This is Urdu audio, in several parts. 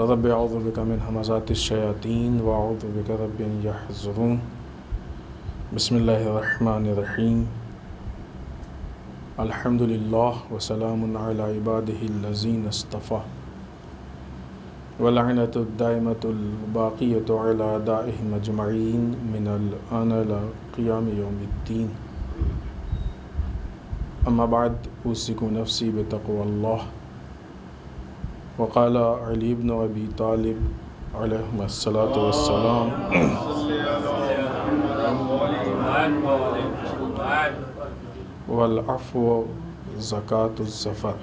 رب اعوذ بک من همزات الشیاطین واعوذ بک رب ان یحضرون بسم اللہ الرحمن الرحیم الحمد للہ وسلام علی عبادہ الذین اصطفیٰ واللعنۃ الدائمۃ الباقیۃ علی اعدائہم اجمعین من الآن الی قیام یوم الدین اما بعد اوصیکم نفسی بتقوی اللہ وقال علی بن ابی طالب علیہ الصلاۃ والسلام والعفو زکوٰۃ الظفر۔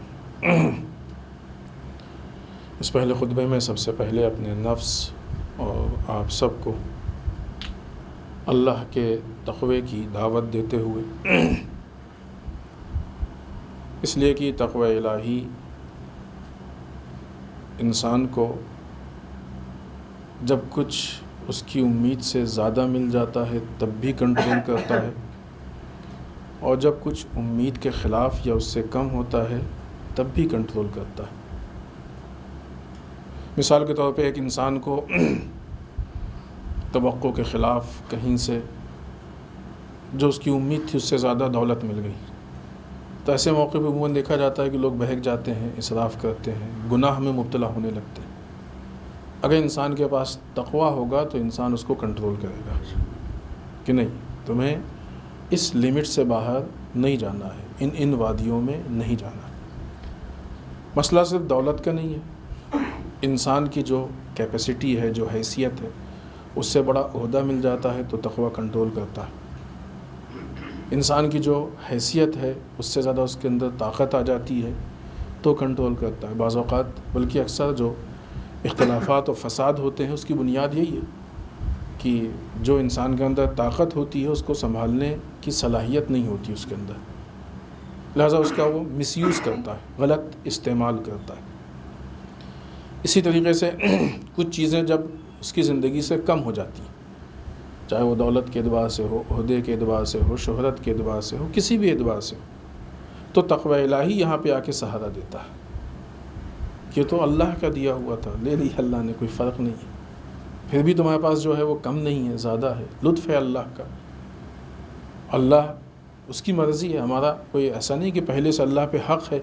اس پہلے خطبے میں سب سے پہلے اپنے نفس اور آپ سب کو اللہ کے تقوی کی دعوت دیتے ہوئے، اس لیے کہ تقوی الہی انسان کو جب کچھ اس کی امید سے زیادہ مل جاتا ہے تب بھی کنٹرول کرتا ہے، اور جب کچھ امید کے خلاف یا اس سے کم ہوتا ہے تب بھی کنٹرول کرتا ہے۔ مثال کے طور پہ ایک انسان کو توقع کے خلاف کہیں سے جو اس کی امید تھی اس سے زیادہ دولت مل گئی، تو ایسے موقع پہ عموماً دیکھا جاتا ہے کہ لوگ بہک جاتے ہیں، اسراف کرتے ہیں، گناہ میں مبتلا ہونے لگتے ہیں۔ اگر انسان کے پاس تقویٰ ہوگا تو انسان اس کو کنٹرول کرے گا کہ نہیں، تمہیں اس لمٹ سے باہر نہیں جانا ہے، ان وادیوں میں نہیں جانا۔ مسئلہ صرف دولت کا نہیں ہے، انسان کی جو کیپیسٹی ہے، جو حیثیت ہے، اس سے بڑا عہدہ مل جاتا ہے تو تقویٰ کنٹرول کرتا ہے۔ انسان کی جو حیثیت ہے اس سے زیادہ اس کے اندر طاقت آ جاتی ہے تو کنٹرول کرتا ہے۔ بعض اوقات بلکہ اکثر جو اختلافات و فساد ہوتے ہیں اس کی بنیاد یہی ہے کہ جو انسان کے اندر طاقت ہوتی ہے اس کو سنبھالنے کی صلاحیت نہیں ہوتی اس کے اندر، لہذا اس کا وہ مس یوز کرتا ہے، غلط استعمال کرتا ہے۔ اسی طریقے سے کچھ چیزیں جب اس کی زندگی سے کم ہو جاتی ہیں، چاہے وہ دولت کے اعتبار سے ہو، عہدے کے اعتبار سے ہو، شہرت کے اعتبار سے ہو، کسی بھی اعتبار سے ہو، تو تقوی الہی یہاں پہ آ کے سہارا دیتا ہے کہ تو اللہ کا دیا ہوا تھا، لے لیا اللہ نے، کوئی فرق نہیں ہے، پھر بھی تمہارے پاس جو ہے وہ کم نہیں ہے، زیادہ ہے، لطف ہے اللہ کا، اللہ اس کی مرضی ہے، ہمارا کوئی ایسا نہیں کہ پہلے سے اللہ پہ حق ہے،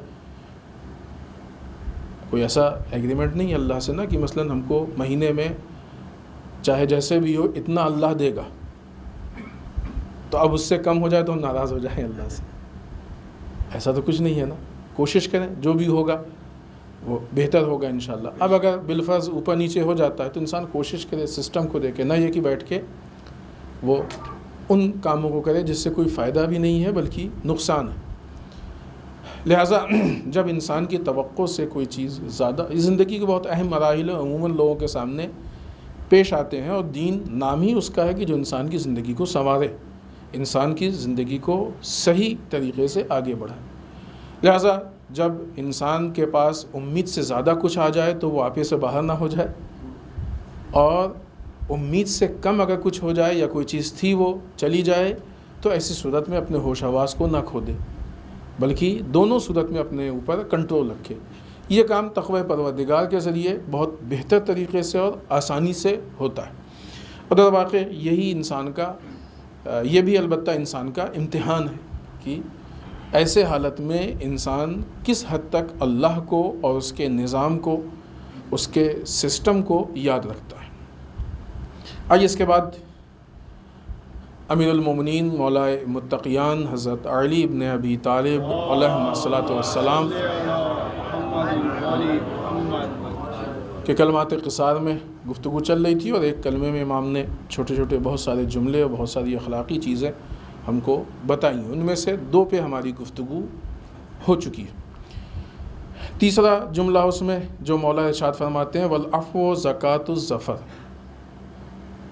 کوئی ایسا ایگریمنٹ نہیں ہے اللہ سے نا کہ مثلا ہم کو مہینے میں چاہے جیسے بھی ہو اتنا اللہ دے گا، تو اب اس سے کم ہو جائے تو ہم ناراض ہو جائیں اللہ سے، ایسا تو کچھ نہیں ہے نا۔ کوشش کریں جو بھی ہوگا وہ بہتر ہوگا انشاءاللہ۔ اب اگر بالفرض اوپر نیچے ہو جاتا ہے تو انسان کوشش کرے سسٹم کو دیکھے، نہ یہ کہ بیٹھ کے وہ ان کاموں کو کرے جس سے کوئی فائدہ بھی نہیں ہے بلکہ نقصان ہے۔ لہٰذا جب انسان کی توقع سے کوئی چیز زیادہ، زندگی کے بہت اہم مراحل عموماً لوگوں کے سامنے پیش آتے ہیں، اور دین نام ہی اس کا ہے کہ جو انسان کی زندگی کو سنوارے، انسان کی زندگی کو صحیح طریقے سے آگے بڑھائے۔ لہٰذا جب انسان کے پاس امید سے زیادہ کچھ آ جائے تو وہ آپے سے باہر نہ ہو جائے، اور امید سے کم اگر کچھ ہو جائے یا کوئی چیز تھی وہ چلی جائے تو ایسی صورت میں اپنے ہوش حواس کو نہ کھو دے، بلکہ دونوں صورت میں اپنے اوپر کنٹرول رکھے۔ یہ کام تقوی پروردگار کے ذریعے بہت بہتر طریقے سے اور آسانی سے ہوتا ہے، اور در واقع یہی انسان کا، یہ بھی البتہ انسان کا امتحان ہے کہ ایسے حالت میں انسان کس حد تک اللہ کو اور اس کے نظام کو، اس کے سسٹم کو یاد رکھتا ہے۔ آئیے اس کے بعد امیر المومنین مولا متقیان حضرت علی ابن ابی طالب علیہ الصلاۃ والسلام کے کلمات قصار میں گفتگو چل رہی تھی، اور ایک کلمے میں امام نے چھوٹے چھوٹے بہت سارے جملے اور بہت ساری اخلاقی چیزیں ہم کو بتائیں، ان میں سے دو پہ ہماری گفتگو ہو چکی ہے۔ تیسرا جملہ اس میں جو مولا ارشاد فرماتے ہیں والعفو زکوٰۃ الظفر،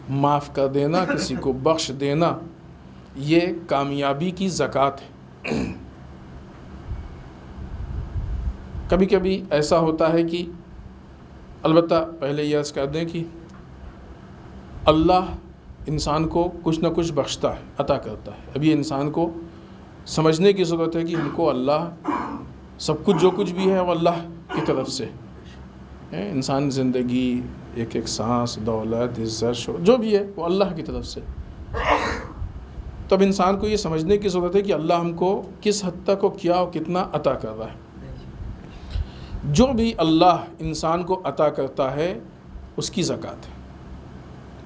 معاف کر دینا، کسی کو بخش دینا، یہ کامیابی کی زکوٰۃ ہے۔ کبھی کبھی ایسا ہوتا ہے کہ البتہ پہلے یہ عرض کر دیں کہ اللہ انسان کو کچھ نہ کچھ بخشتا ہے، عطا کرتا ہے۔ اب یہ انسان کو سمجھنے کی ضرورت ہے کہ ہم کو اللہ سب کچھ جو کچھ بھی ہے وہ اللہ کی طرف سے ہے۔ انسان زندگی، ایک ایک سانس، دولت، عزت، جو بھی ہے وہ اللہ کی طرف سے۔ تب انسان کو یہ سمجھنے کی ضرورت ہے کہ اللہ ہم کو کس حد تک اور کیا اور کتنا عطا کر رہا ہے۔ جو بھی اللہ انسان کو عطا کرتا ہے اس کی زکوٰۃ ہے۔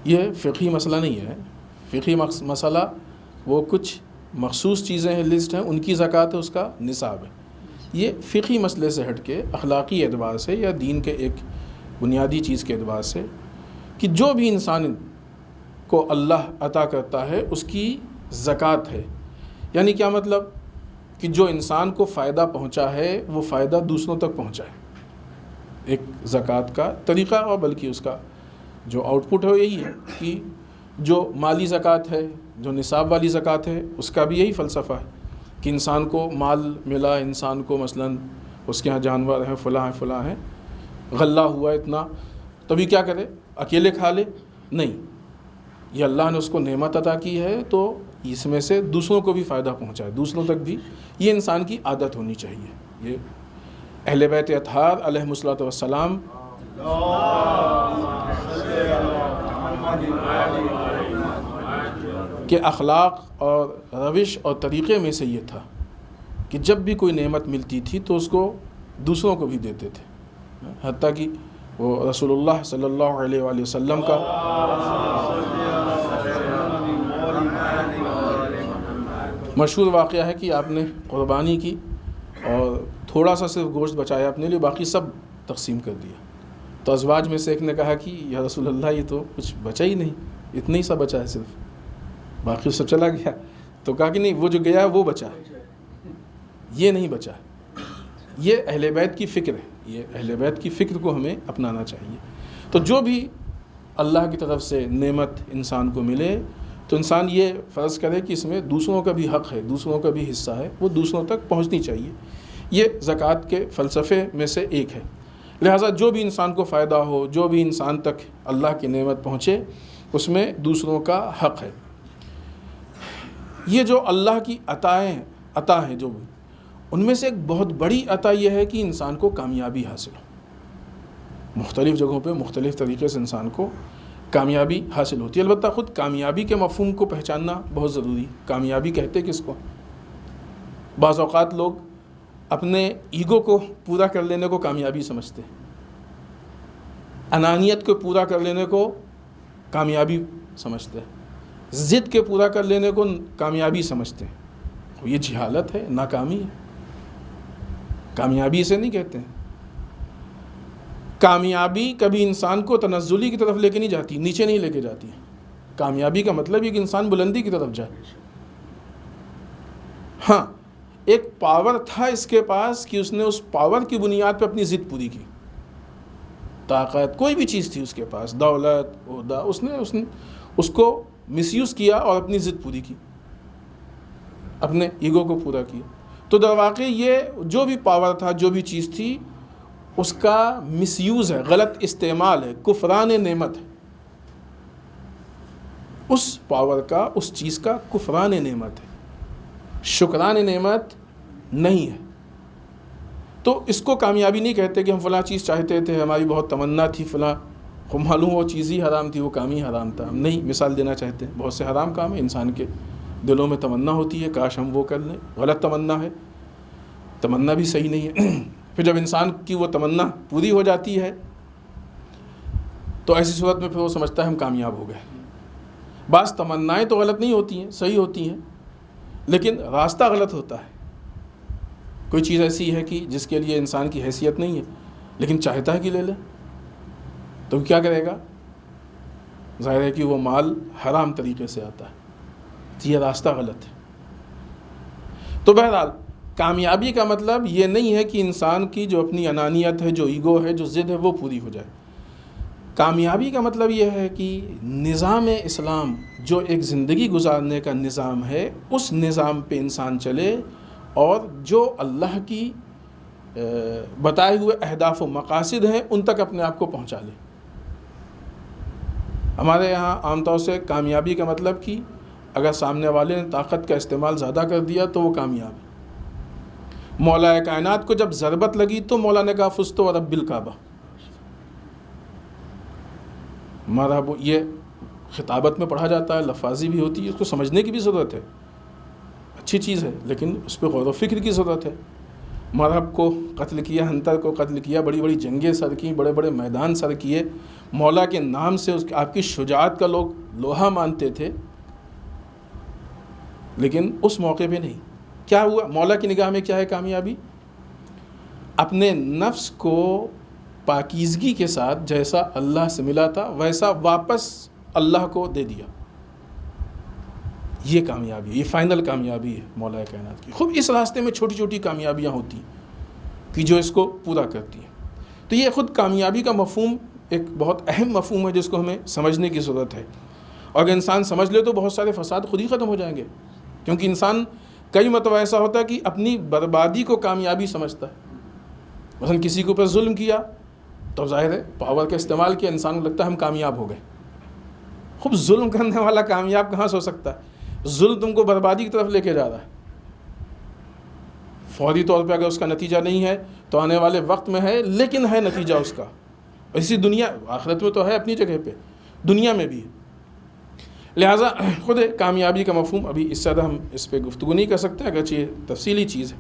یہ فقہی مسئلہ نہیں ہے، فقہی مسئلہ وہ کچھ مخصوص چیزیں ہیں، لسٹ ہیں، ان کی زکوٰۃ ہے، اس کا نصاب ہے۔ یہ فقہی مسئلے سے ہٹ کے اخلاقی اعتبار سے یا دین کے ایک بنیادی چیز کے اعتبار سے کہ جو بھی انسان کو اللہ عطا کرتا ہے اس کی زکوٰۃ ہے۔ یعنی کیا مطلب؟ کہ جو انسان کو فائدہ پہنچا ہے وہ فائدہ دوسروں تک پہنچائے۔ ایک زکوٰۃ کا طریقہ اور بلکہ اس کا جو آؤٹ پٹ ہے وہ یہی ہے کہ جو مالی زکوٰۃ ہے، جو نصاب والی زکوٰۃ ہے، اس کا بھی یہی فلسفہ ہے کہ انسان کو مال ملا، انسان کو مثلاً اس کے ہاں جانور ہیں، فلاں ہیں، غلہ ہوا اتنا، تبھی کیا کرے؟ اکیلے کھا لے؟ نہیں، یہ اللہ نے اس کو نعمت عطا کی ہے تو اس میں سے دوسروں کو بھی فائدہ پہنچائے، دوسروں تک بھی۔ یہ انسان کی عادت ہونی چاہیے۔ یہ اہل بیت اطہار علیہم الصلوۃ والسلام کے اخلاق اور روش اور طریقے میں سے یہ تھا کہ جب بھی کوئی نعمت ملتی تھی تو اس کو دوسروں کو بھی دیتے تھے، حتیٰ کہ وہ رسول اللہ صلی اللہ علیہ وآلہ وسلم کا مشہور واقعہ ہے کہ آپ نے قربانی کی اور تھوڑا سا صرف گوشت بچایا اپنے لیے، باقی سب تقسیم کر دیا۔ تو ازواج میں سے ایک نے کہا کہ یا رسول اللہ یہ تو کچھ بچا ہی نہیں، اتنا ہی سا بچا ہے صرف، باقی سب چلا گیا۔ تو کہا کہ نہیں، وہ جو گیا ہے وہ بچا ہے، یہ نہیں بچا۔ یہ اہل بیت کی فکر ہے، یہ اہل بیت کی فکر کو ہمیں اپنانا چاہیے۔ تو جو بھی اللہ کی طرف سے نعمت انسان کو ملے تو انسان یہ فرض کرے کہ اس میں دوسروں کا بھی حق ہے، دوسروں کا بھی حصہ ہے، وہ دوسروں تک پہنچنی چاہیے۔ یہ زکوٰۃ کے فلسفے میں سے ایک ہے۔ لہٰذا جو بھی انسان کو فائدہ ہو، جو بھی انسان تک اللہ کی نعمت پہنچے، اس میں دوسروں کا حق ہے۔ یہ جو اللہ کی عطا ہیں جو بھی، ان میں سے ایک بہت بڑی عطا یہ ہے کہ انسان کو کامیابی حاصل ہو۔ مختلف جگہوں پہ مختلف طریقے سے انسان کو کامیابی حاصل ہوتی ہے۔ البتہ خود کامیابی کے مفہوم کو پہچاننا بہت ضروری۔ کامیابی کہتے کس کو؟ بعض اوقات لوگ اپنے ایگو کو پورا کر لینے کو کامیابی سمجھتے ہیں، انانیت کو پورا کر لینے کو کامیابی سمجھتے ہیں، ضد کے پورا کر لینے کو کامیابی سمجھتے ہیں۔ یہ جہالت ہے، ناکامی ہے۔ کامیابی اسے نہیں کہتے ہیں۔ کامیابی کبھی انسان کو تنزلی کی طرف لے کے نہیں جاتی، نیچے نہیں لے کے جاتی۔ کامیابی کا مطلب یہ کہ انسان بلندی کی طرف جائے۔ ہاں، ایک پاور تھا اس کے پاس کہ اس نے اس پاور کی بنیاد پہ اپنی ضد پوری کی۔ طاقت، کوئی بھی چیز تھی اس کے پاس، دولت، عہدہ، اس نے اس کو مس یوز کیا اور اپنی ضد پوری کی، اپنے ایگو کو پورا کیا۔ تو در واقع یہ جو بھی پاور تھا، جو بھی چیز تھی، اس کا مس یوز ہے، غلط استعمال ہے، کفران نعمت ہے۔ اس پاور کا، اس چیز کا کفران نعمت ہے، شکران نعمت نہیں ہے۔ تو اس کو کامیابی نہیں کہتے کہ ہم فلاں چیز چاہتے تھے، ہماری بہت تمنا تھی فلاں، معلوم وہ چیز ہی حرام تھی، وہ کام ہی حرام تھا۔ ہم نہیں مثال دینا چاہتے ہیں، بہت سے حرام کام ہیں، انسان کے دلوں میں تمنا ہوتی ہے کاش ہم وہ کر لیں، غلط تمنا ہے، تمنا بھی صحیح نہیں ہے۔ پھر جب انسان کی وہ تمنا پوری ہو جاتی ہے تو ایسی صورت میں پھر وہ سمجھتا ہے ہم کامیاب ہو گئے۔ بعض تمنائیں تو غلط نہیں ہوتی ہیں، صحیح ہوتی ہیں، لیکن راستہ غلط ہوتا ہے۔ کوئی چیز ایسی ہے کہ جس کے لیے انسان کی حیثیت نہیں ہے لیکن چاہتا ہے کہ لے لے، تو کیا کرے گا؟ ظاہر ہے کہ وہ مال حرام طریقے سے آتا ہے، یہ راستہ غلط ہے۔ تو بہرحال کامیابی کا مطلب یہ نہیں ہے کہ انسان کی جو اپنی انانیت ہے، جو ایگو ہے، جو ضد ہے، وہ پوری ہو جائے۔ کامیابی کا مطلب یہ ہے کہ نظام اسلام جو ایک زندگی گزارنے کا نظام ہے، اس نظام پہ انسان چلے اور جو اللہ کی بتائے ہوئے اہداف و مقاصد ہیں ان تک اپنے آپ کو پہنچا لے۔ ہمارے یہاں عام طور سے کامیابی کا مطلب کہ اگر سامنے والے نے طاقت کا استعمال زیادہ کر دیا تو وہ کامیاب ہے۔ مولا کائنات کو جب ضربت لگی تو مولا نے کہا فزت ورب الکعبہ۔ مرحب، یہ خطابت میں پڑھا جاتا ہے، لفاظی بھی ہوتی ہے، اس کو سمجھنے کی بھی ضرورت ہے، اچھی چیز ہے، لیکن اس پہ غور و فکر کی ضرورت ہے۔ مرحب کو قتل کیا، ہنتر کو قتل کیا، بڑی بڑی جنگیں سر کی، بڑے بڑے میدان سر کیے، مولا کے نام سے آپ کی شجاعت کا لوگ لوہا مانتے تھے، لیکن اس موقع پہ نہیں۔ کیا ہوا؟ مولا کی نگاہ میں کیا ہے کامیابی؟ اپنے نفس کو پاکیزگی کے ساتھ جیسا اللہ سے ملا تھا ویسا واپس اللہ کو دے دیا۔ یہ کامیابی، یہ فائنل کامیابی ہے مولا کائنات کی۔ خوب اس راستے میں چھوٹی چھوٹی کامیابیاں ہوتی ہیں کہ جو اس کو پورا کرتی ہیں۔ تو یہ خود کامیابی کا مفہوم ایک بہت اہم مفہوم ہے جس کو ہمیں سمجھنے کی ضرورت ہے، اور اگر انسان سمجھ لے تو بہت سارے فساد خود ہی ختم ہو جائیں گے، کیونکہ انسان کئی مرتبہ ایسا ہوتا ہے کہ اپنی بربادی کو کامیابی سمجھتا ہے۔ مثلا کسی کے اوپر ظلم کیا تو ظاہر ہے پاور کا استعمال کیا، انسان کو لگتا ہے ہم کامیاب ہو گئے۔ خوب ظلم کرنے والا کامیاب کہاں سے ہو سکتا ہے؟ ظلم تم کو بربادی کی طرف لے کے جا رہا ہے۔ فوری طور پہ اگر اس کا نتیجہ نہیں ہے تو آنے والے وقت میں ہے، لیکن ہے نتیجہ اس کا۔ اسی دنیا آخرت میں تو ہے اپنی جگہ پہ، دنیا میں بھی ہے۔ لہٰذا خود کامیابی کا مفہوم ابھی اس سے زیادہ ہم اس پہ گفتگو نہیں کر سکتے، اگرچہ یہ تفصیلی چیز ہے۔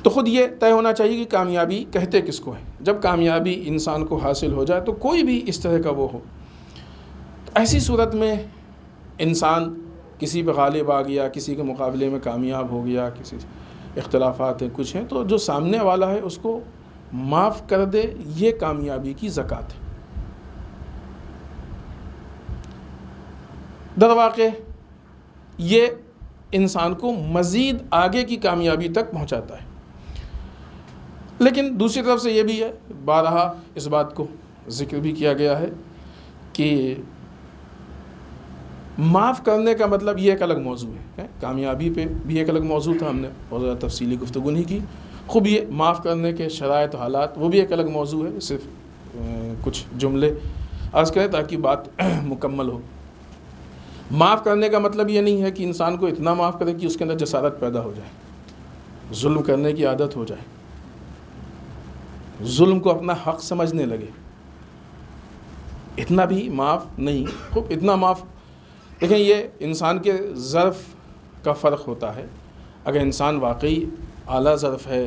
تو خود یہ طے ہونا چاہیے کہ کامیابی کہتے کس کو ہے۔ جب کامیابی انسان کو حاصل ہو جائے تو کوئی بھی اس طرح کا وہ ہو، تو ایسی صورت میں انسان کسی پہ غالب آ گیا، کسی کے مقابلے میں کامیاب ہو گیا، کسی اختلافات ہیں، کچھ ہیں، تو جو سامنے والا ہے اس کو معاف کر دے، یہ کامیابی کی زکوٰۃ ہے۔ در واقع یہ انسان کو مزید آگے کی کامیابی تک پہنچاتا ہے، لیکن دوسری طرف سے یہ بھی ہے، بارہا اس بات کو ذکر بھی کیا گیا ہے کہ معاف کرنے کا مطلب یہ ایک الگ موضوع ہے۔ کامیابی پہ بھی ایک الگ موضوع تھا، ہم نے بہت زیادہ تفصیلی گفتگو نہیں کی۔ خوب یہ معاف کرنے کے شرائط و حالات وہ بھی ایک الگ موضوع ہے، صرف کچھ جملے عرض کریں تاکہ بات مکمل ہو۔ معاف کرنے کا مطلب یہ نہیں ہے کہ انسان کو اتنا معاف کرے کہ اس کے اندر جسارت پیدا ہو جائے، ظلم کرنے کی عادت ہو جائے، ظلم کو اپنا حق سمجھنے لگے، اتنا بھی معاف نہیں۔ خوب اتنا معاف، لیکن یہ انسان کے ظرف کا فرق ہوتا ہے۔ اگر انسان واقعی اعلیٰ ظرف ہے،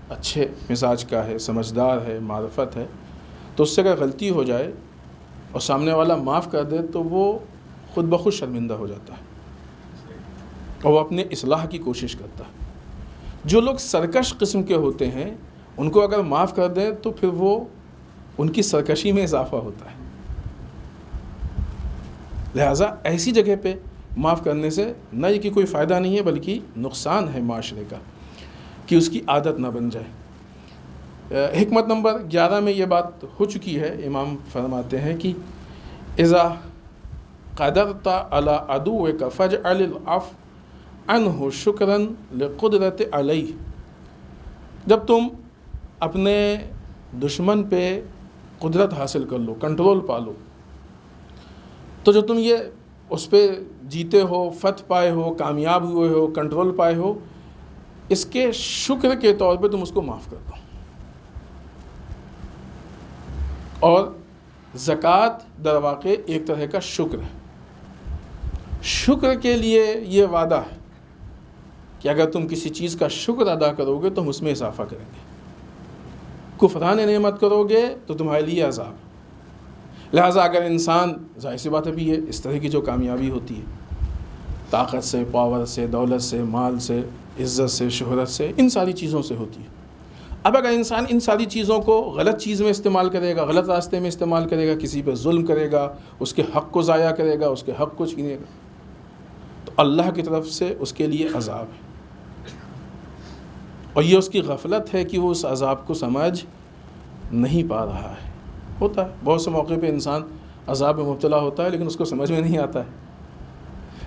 اچھے مزاج کا ہے، سمجھدار ہے، معرفت ہے، تو اس سے اگر غلطی ہو جائے اور سامنے والا معاف کر دے تو وہ خود بخود شرمندہ ہو جاتا ہے اور وہ اپنے اصلاح کی کوشش کرتا ہے۔ جو لوگ سرکش قسم کے ہوتے ہیں ان کو اگر معاف کر دیں تو پھر وہ ان کی سرکشی میں اضافہ ہوتا ہے۔ لہٰذا ایسی جگہ پہ معاف کرنے سے نہ یہ کہ کوئی فائدہ نہیں ہے بلکہ نقصان ہے معاشرے کا، کہ اس کی عادت نہ بن جائے۔ حکمت نمبر 11 میں یہ بات ہو چکی ہے۔ امام فرماتے ہیں کہ اذا قدرت علی عدوک فاجعل العفو عنہ شکرا لقدرت علیہ۔ جب تم اپنے دشمن پہ قدرت حاصل کر لو، کنٹرول پا لو، تو جو تم یہ اس پہ جیتے ہو، فتح پائے ہو، کامیاب ہوئے ہو، کنٹرول پائے ہو، اس کے شکر کے طور پہ تم اس کو معاف کر دو۔ اور زکوٰۃ در واقع ایک طرح کا شکر ہے۔ شکر کے لیے یہ وعدہ ہے کہ اگر تم کسی چیز کا شکر ادا کرو گے تو ہم اس میں اضافہ کریں گے، کفران نعمت کرو گے تو تمہارے لیے عذاب۔ لہٰذا اگر انسان، ظاہر سی بات ہے بھی ہے، اس طرح کی جو کامیابی ہوتی ہے طاقت سے، پاور سے، دولت سے، مال سے، عزت سے، شہرت سے، ان ساری چیزوں سے ہوتی ہے۔ اب اگر انسان ان ساری چیزوں کو غلط چیز میں استعمال کرے گا، غلط راستے میں استعمال کرے گا، کسی پہ ظلم کرے گا، اس کے حق کو ضائع کرے گا، اس کے حق کو چھینے گا، تو اللہ کی طرف سے اس کے لیے عذاب ہے۔ اور یہ اس کی غفلت ہے کہ وہ اس عذاب کو سمجھ نہیں پا رہا ہے. ہوتا ہے بہت سے موقع پہ انسان عذاب میں مبتلا ہوتا ہے لیکن اس کو سمجھ میں نہیں آتا ہے.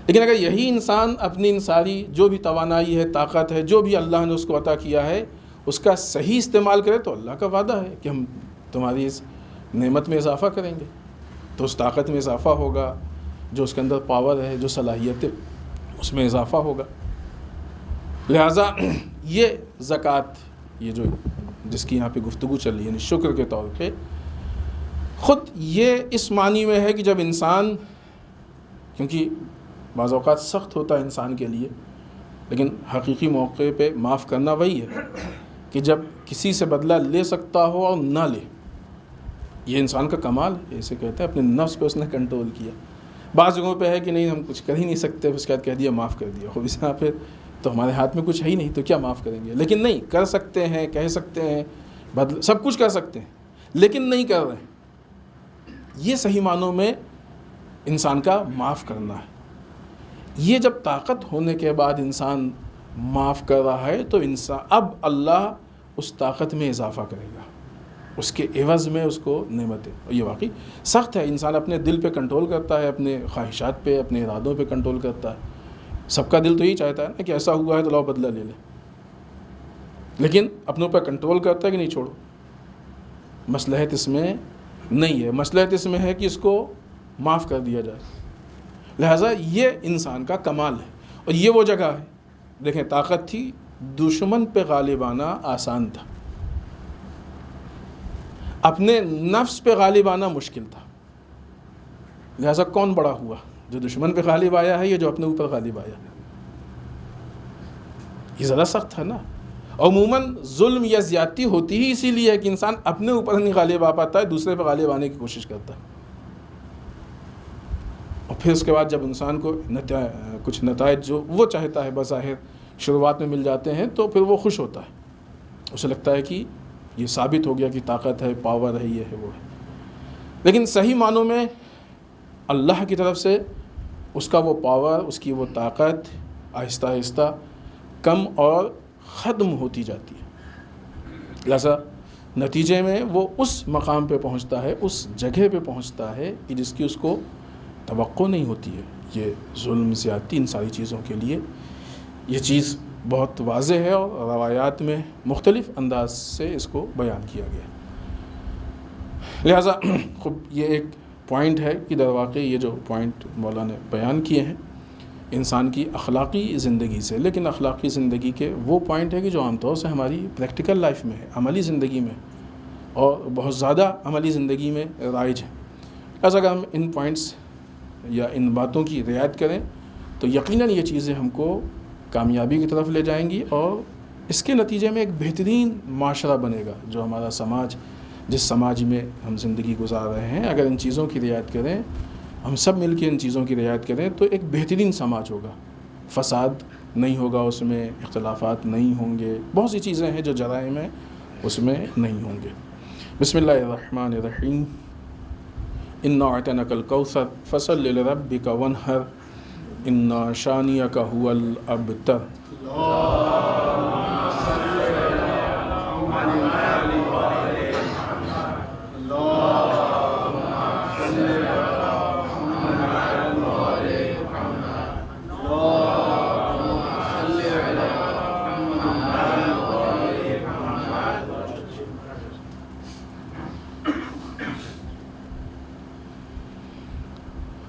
لیکن اگر یہی انسان اپنی ان ساری جو بھی توانائی ہے، طاقت ہے، جو بھی اللہ نے اس کو عطا کیا ہے، اس کا صحیح استعمال کرے تو اللہ کا وعدہ ہے کہ ہم تمہاری اس نعمت میں اضافہ کریں گے. تو اس طاقت میں اضافہ ہوگا، جو اس کے اندر پاور ہے، جو صلاحیت ہے، اس میں اضافہ ہوگا. لہٰذا یہ زکوٰۃ، یہ جو جس کی یہاں پہ گفتگو چل رہی ہے، یعنی شکر کے طور پہ، خود یہ اس معنی میں ہے کہ جب انسان، کیونکہ بعض اوقات سخت ہوتا ہے انسان کے لیے، لیکن حقیقی موقع پہ معاف کرنا وہی ہے کہ جب کسی سے بدلہ لے سکتا ہو اور نہ لے. یہ انسان کا کمال ہے، اسے کہتے ہیں اپنے نفس پہ اس نے کنٹرول کیا. بعض جگہوں پہ ہے کہ نہیں ہم کچھ کر ہی نہیں سکتے، اس کے بعد کہہ دیا معاف کر دیا. خود اس یہاں پہ تو ہمارے ہاتھ میں کچھ ہے ہی نہیں، تو کیا معاف کریں گے. لیکن نہیں، کر سکتے ہیں، کہہ سکتے ہیں، بدل سب کچھ کر سکتے ہیں، لیکن نہیں کر رہے. یہ صحیح معنوں میں انسان کا معاف کرنا ہے. یہ جب طاقت ہونے کے بعد انسان معاف کر رہا ہے تو انسان اب اللہ اس طاقت میں اضافہ کرے گا، اس کے عوض میں اس کو نعمتیں. اور یہ واقعی سخت ہے. انسان اپنے دل پہ کنٹرول کرتا ہے، اپنے خواہشات پہ، اپنے ارادوں پہ کنٹرول کرتا ہے. سب کا دل تو یہی چاہتا ہے نا کہ ایسا ہوا ہے تو لاؤ بدلہ لے لیں، لیکن اپنوں پر کنٹرول کرتا ہے کہ نہیں چھوڑو. مصلحت اس میں نہیں ہے، مصلحت اس میں ہے کہ اس کو معاف کر دیا جائے. لہٰذا یہ انسان کا کمال ہے. اور یہ وہ جگہ ہے، دیکھیں طاقت تھی، دشمن پہ غالب آنا آسان تھا، اپنے نفس پہ غالب آنا مشکل تھا. لہٰذا کون بڑا ہوا، جو دشمن پہ غالب آیا ہے یا جو اپنے اوپر غالب آیا ہے؟ یہ زیادہ سخت تھا نا. عموماً ظلم یا زیادتی ہوتی ہی اسی لیے ہے کہ انسان اپنے اوپر نہیں غالب آ پاتا ہے، دوسرے پہ غالب آنے کی کوشش کرتا ہے. اور پھر اس کے بعد جب انسان کو کچھ نتائج جو وہ چاہتا ہے بظاہر شروعات میں مل جاتے ہیں تو پھر وہ خوش ہوتا ہے. اسے لگتا ہے کہ یہ ثابت ہو گیا کہ طاقت ہے، پاور ہے، یہ ہے، وہ ہے. لیکن صحیح معنوں میں اللہ کی طرف سے اس کا وہ پاور، اس کی وہ طاقت آہستہ آہستہ کم اور ختم ہوتی جاتی ہے. لہذا نتیجے میں وہ اس مقام پہ پہنچتا ہے، اس جگہ پہ پہنچتا ہے کہ جس کی اس کو توقع نہیں ہوتی ہے. یہ ظلم، زیادتی، ان ساری چیزوں کے لیے یہ چیز بہت واضح ہے اور روایات میں مختلف انداز سے اس کو بیان کیا گیا. لہٰذا خب یہ ایک پوائنٹ ہے کہ در واقع یہ جو پوائنٹ مولانا نے بیان کیے ہیں انسان کی اخلاقی زندگی سے، لیکن اخلاقی زندگی کے وہ پوائنٹ ہے کہ جو عام طور سے ہماری پریکٹیکل لائف میں ہے، عملی زندگی میں، اور بہت زیادہ عملی زندگی میں رائج ہے. لہٰذا اگر ہم ان پوائنٹس یا ان باتوں کی رعایت کریں تو یقیناً یہ چیزیں ہم کو کامیابی کی طرف لے جائیں گی، اور اس کے نتیجے میں ایک بہترین معاشرہ بنے گا. جو ہمارا سماج، جس سماج میں ہم زندگی گزار رہے ہیں، اگر ان چیزوں کی رعایت کریں، ہم سب مل کے ان چیزوں کی رعایت کریں تو ایک بہترین سماج ہوگا. فساد نہیں ہوگا، اس میں اختلافات نہیں ہوں گے، بہت سی چیزیں ہیں جو جرائم ہیں اس میں نہیں ہوں گے. بسم اللہ الرحمن الرحیم. انا اعطیناک الکوثر فصل لربک وانحر ان شانئک هو الابتر.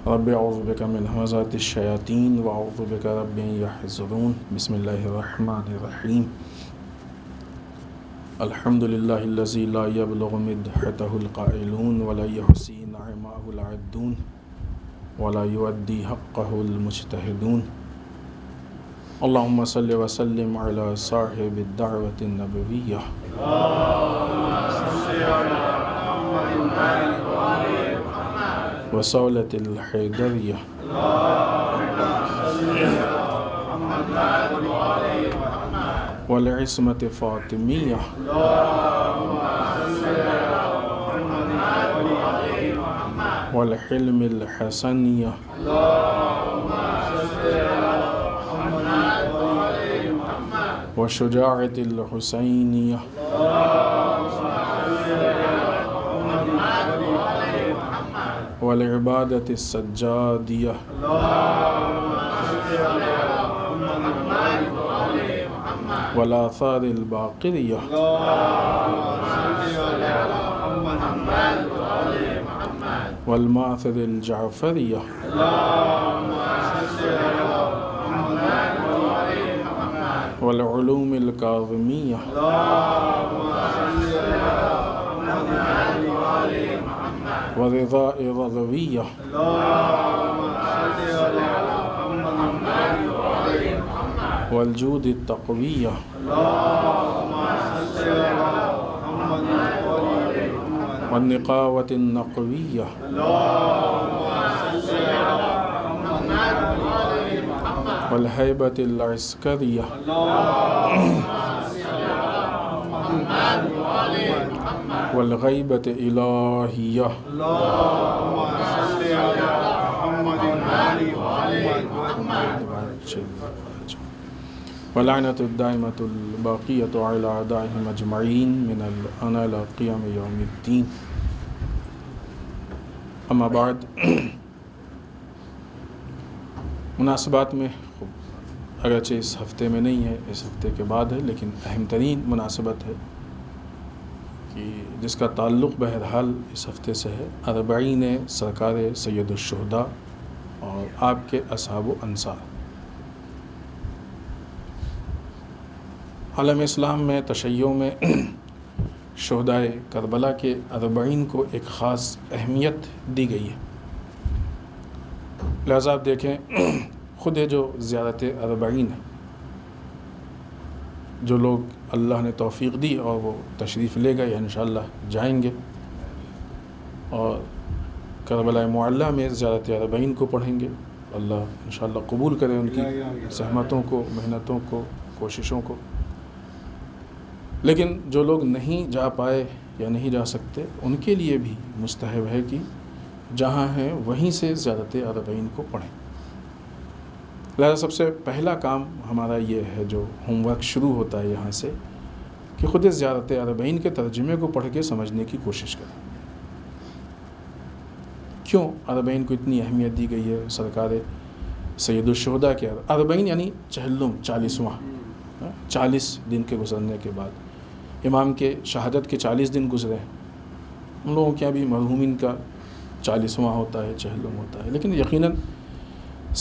رب اعوذ بک من همزات الشیاطین واعوذ بک رب ان یحضرون. بسم اللہ الرحمن الرحیم. الحمد للہ الذی لا یبلغ مدحتہ القائلون ولا یحصی نعماہ العدون ولا یؤدی حقہ المجتہدون. اللہم صل وسلم علی صاحب الدعوة النبویہ. وصولة الحیدریہ. والعصمة فاطمیہ. والحلم الحسنیہ. والشجاعة الحسينية والعبادة السجادية والآثار الباقية والمآثر الجعفرية والعلوم الكاظمية ورضاء رضوية والجود التقوية والنقاوة النقوية والهيبة العسكرية والغيبة الإلهية واللعنة الدائمة الباقية على أعدائهم أجمعين من الآن إلى قيام يوم الدين. اما بعد، مناسبات میں اگرچہ اس ہفتے میں نہیں ہے، اس ہفتے کے بعد ہے، لیکن اہم ترین مناسبت ہے کہ جس کا تعلق بہرحال اس ہفتے سے ہے، اربعین سرکار سید الشہداء اور آپ کے اصحاب و انصار. عالم اسلام میں تشیع میں شہدائے کربلا کے اربعین کو ایک خاص اہمیت دی گئی ہے. لہذا آپ دیکھیں، خود جو زیارت اربعین ہے، جو لوگ اللہ نے توفیق دی اور وہ تشریف لے گئے انشاءاللہ جائیں گے، اور کربلا معلیٰ میں زیارت اربعین کو پڑھیں گے. اللہ انشاءاللہ قبول کرے ان کی زحمتوں کو، محنتوں کو، کوششوں کو. لیکن جو لوگ نہیں جا پائے یا نہیں جا سکتے، ان کے لیے بھی مستحب ہے کہ جہاں ہیں وہیں سے زیارت اربعین کو پڑھیں. لہذا سب سے پہلا کام ہمارا یہ ہے، جو ہوم ورک شروع ہوتا ہے یہاں سے، کہ خود زیارت اربعین کے ترجمے کو پڑھ کے سمجھنے کی کوشش کریں. کیوں اربعین کو اتنی اہمیت دی گئی ہے؟ سرکار سید الشہداء کے اربعین یعنی چہلم، 40واں، 40 دن کے گزرنے کے بعد امام کے شہادت کے 40 دن گزرے. ہم لوگوں کے بھی مرحومین کا 40واں ہوتا ہے، چہلم ہوتا ہے، لیکن یقیناً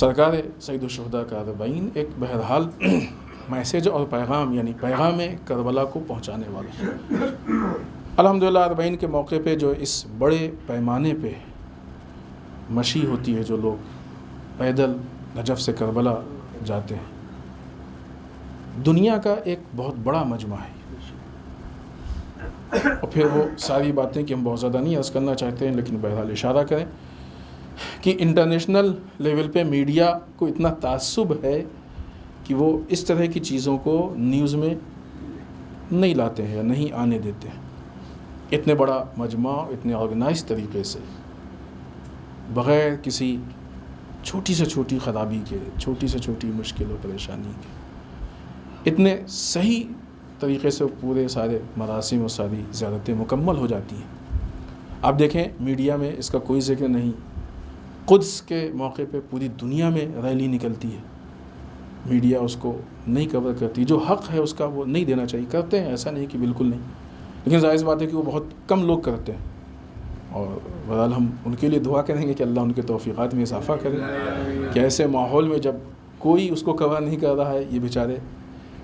سرکار سید الشہداء کا اربعین ایک بہرحال میسیج اور پیغام، یعنی پیغام کربلا کو پہنچانے والا. الحمدللہ اربعین کے موقع پہ جو اس بڑے پیمانے پہ مشی ہوتی ہے، جو لوگ پیدل نجف سے کربلا جاتے ہیں، دنیا کا ایک بہت بڑا مجمع ہے. اور پھر وہ ساری باتیں کہ ہم بہت زیادہ نہیں عرض کرنا چاہتے ہیں، لیکن بہرحال اشارہ کریں کہ انٹرنیشنل لیول پہ میڈیا کو اتنا تعصب ہے کہ وہ اس طرح کی چیزوں کو نیوز میں نہیں لاتے ہیں یا نہیں آنے دیتے ہیں. اتنے بڑا مجمع اتنے آرگنائز طریقے سے، بغیر کسی چھوٹی سے چھوٹی خرابی کے، چھوٹی سے چھوٹی مشکل و پریشانی کے، اتنے صحیح طریقے سے پورے سارے مراسم و ساری زیارتیں مکمل ہو جاتی ہیں. آپ دیکھیں میڈیا میں اس کا کوئی ذکر نہیں. قدس کے موقع پہ پوری دنیا میں ریلی نکلتی ہے، میڈیا اس کو نہیں کور کرتی. جو حق ہے اس کا وہ نہیں دینا چاہیے. کرتے ہیں، ایسا نہیں کہ بالکل نہیں، لیکن ظاہر بات ہے کہ وہ بہت کم لوگ کرتے ہیں. اور بہرحال ہم ان کے لیے دعا کریں گے کہ اللہ ان کے توفیقات میں اضافہ کرے، کہ ایسے ماحول میں جب کوئی اس کو کور نہیں کر رہا ہے، یہ بیچارے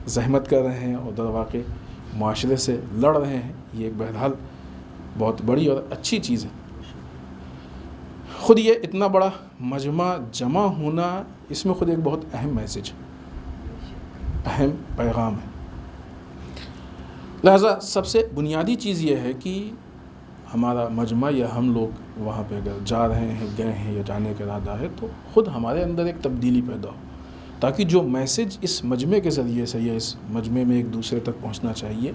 زحمت کر رہے ہیں اور در واقع معاشرے سے لڑ رہے ہیں. یہ ایک بہرحال بہت بڑی اور اچھی چیز ہے. خود یہ اتنا بڑا مجمع جمع ہونا، اس میں خود ایک بہت اہم میسیج ہے، اہم پیغام ہے. لہذا سب سے بنیادی چیز یہ ہے کہ ہمارا مجمع یا ہم لوگ وہاں پہ اگر جا رہے ہیں، گئے ہیں یا جانے کا ارادہ ہے، تو خود ہمارے اندر ایک تبدیلی پیدا ہو، تاکہ جو میسیج اس مجمع کے ذریعے سے یا اس مجمع میں ایک دوسرے تک پہنچنا چاہیے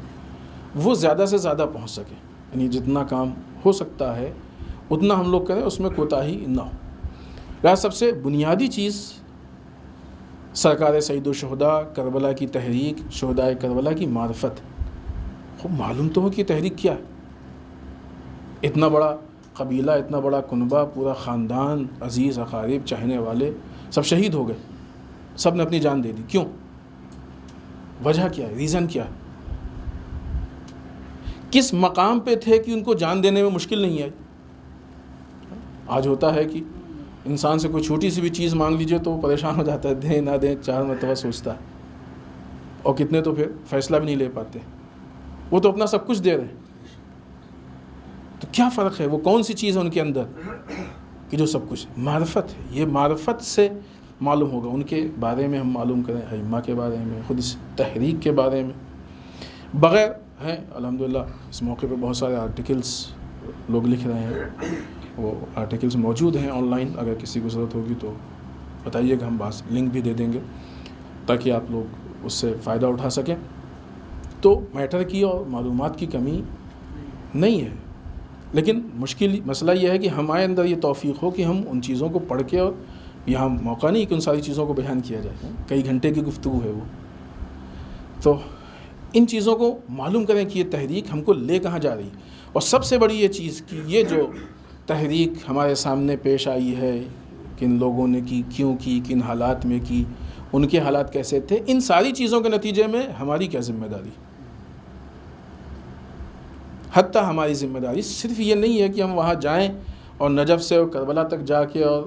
وہ زیادہ سے زیادہ پہنچ سکے. یعنی جتنا کام ہو سکتا ہے اتنا ہم لوگ کریں، اس میں کوتاہی نہ ہو. لہٰذا سب سے بنیادی چیز سرکار سید الشہداء کربلا کی تحریک، شہداء کربلا کی معرفت، خوب معلوم تو ہو کہ تحریک کیا ہے۔ اتنا بڑا قبیلہ، اتنا بڑا کنبہ، پورا خاندان، عزیز اقارب، چاہنے والے سب شہید ہو گئے، سب نے اپنی جان دے دی۔ کیوں؟ وجہ کیا ہے؟ ریزن کیا ہے؟ کس مقام پہ تھے کہ ان کو جان دینے میں مشکل نہیں آئی؟ آج ہوتا ہے کہ انسان سے کوئی چھوٹی سی بھی چیز مانگ لیجئے تو وہ پریشان ہو جاتا ہے، دیں نہ دیں 4 مرتبہ سوچتا ہے، اور کتنے تو پھر فیصلہ بھی نہیں لے پاتے۔ وہ تو اپنا سب کچھ دے رہے ہیں، تو کیا فرق ہے؟ وہ کون سی چیز ہے ان کے اندر کہ جو سب کچھ؟ معرفت ہے۔ یہ معرفت سے معلوم ہوگا۔ ان کے بارے میں ہم معلوم کریں، ائمہ کے بارے میں، خود اس تحریک کے بارے میں، بغیر ہیں الحمدللہ اس موقع پہ بہت سارے آرٹیکلس لوگ لکھ رہے ہیں، وہ آرٹیکلس موجود ہیں آن لائن، اگر کسی کو ضرورت ہوگی تو بتائیے گا، ہم بعض لنک بھی دے دیں گے تاکہ آپ لوگ اس سے فائدہ اٹھا سکیں۔ تو میٹر کی اور معلومات کی کمی نہیں ہے، لیکن مشکل مسئلہ یہ ہے کہ ہمارے اندر یہ توفیق ہو کہ ہم ان چیزوں کو پڑھ کے، اور یہاں موقع نہیں کہ ان ساری چیزوں کو بیان کیا جائے، کئی گھنٹے کی گفتگو ہے وہ، تو ان چیزوں کو معلوم کریں کہ یہ تحریک ہم کو لے کہاں جا رہی ہے۔ اور سب سے بڑی یہ چیز کہ یہ جو تحریک ہمارے سامنے پیش آئی ہے، کن لوگوں نے کی، کیوں کی، کن حالات میں کی، ان کے حالات کیسے تھے، ان ساری چیزوں کے نتیجے میں ہماری کیا ذمہ داری؟ حتیٰ ہماری ذمہ داری صرف یہ نہیں ہے کہ ہم وہاں جائیں اور نجف سے کربلا تک جا کے اور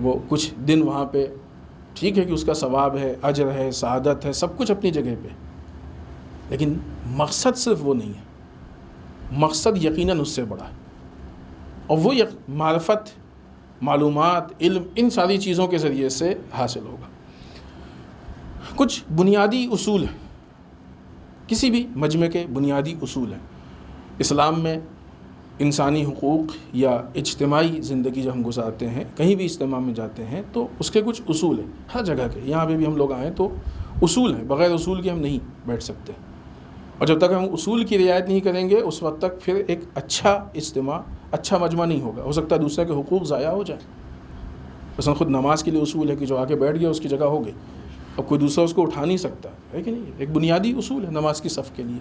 وہ کچھ دن وہاں پہ، ٹھیک ہے کہ اس کا ثواب ہے، اجر ہے، سعادت ہے، سب کچھ اپنی جگہ پہ، لیکن مقصد صرف وہ نہیں ہے۔ مقصد یقیناً اس سے بڑا ہے، اور وہ معرفت، معلومات، علم، ان ساری چیزوں کے ذریعے سے حاصل ہوگا۔ کچھ بنیادی اصول ہیں، کسی بھی مجمع کے بنیادی اصول ہیں۔ اسلام میں انسانی حقوق یا اجتماعی زندگی جب ہم گزارتے ہیں، کہیں بھی اجتماع میں جاتے ہیں تو اس کے کچھ اصول ہیں، ہر جگہ کے، یہاں پہ بھی ہم لوگ آئیں تو اصول ہیں، بغیر اصول کے ہم نہیں بیٹھ سکتے، اور جب تک ہم اصول کی رعایت نہیں کریں گے اس وقت تک پھر ایک اچھا اجتماع، اچھا مجمع نہیں ہوگا۔ ہو سکتا ہے دوسرے کے حقوق ضائع ہو جائیں، مثلا خود نماز کے لیے اصول ہے کہ جو آ کے بیٹھ گیا اس کی جگہ ہو گئی، اب کوئی دوسرا اس کو اٹھا نہیں سکتا ہے کہ نہیں، ایک بنیادی اصول ہے نماز کی صف کے لیے۔